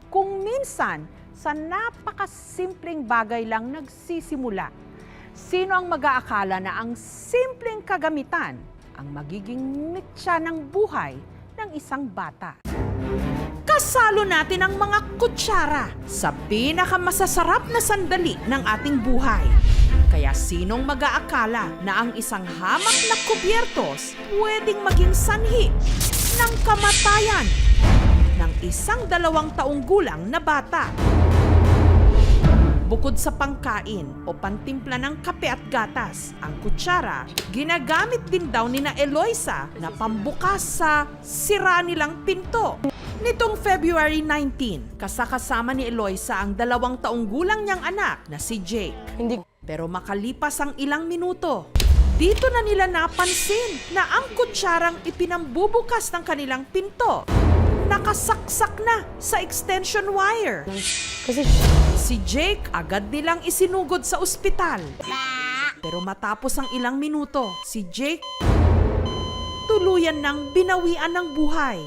kung minsan sa napakasimpleng bagay lang nagsisimula. Sino ang mag-aakala na ang simpleng kagamitan ang magiging mitya ng buhay ng isang bata? Kasalo natin ang mga kutsara sa pinakamasasarap na sandali ng ating buhay. Kaya sinong mag-aakala na ang isang hamak na kubyertos pwedeng maging sanhi ng kamatayan ng isang 2 taong gulang na bata? Bukod sa pangkain o pantimpla ng kape at gatas, ang kutsara ginagamit din daw ni na Eloisa na pambukas sa sira nilang pinto. Nitong February 19, kasama ni Eloisa ang 2 taong gulang niyang anak na si Jake. Pero makalipas ang ilang minuto, dito na nila napansin na ang kutsarang ipinambubukas ng kanilang pinto nakasaksak na sa extension wire. Si Jake agad nilang isinugod sa ospital. Pero matapos ang ilang minuto, si Jake tuluyan ng binawian ng buhay.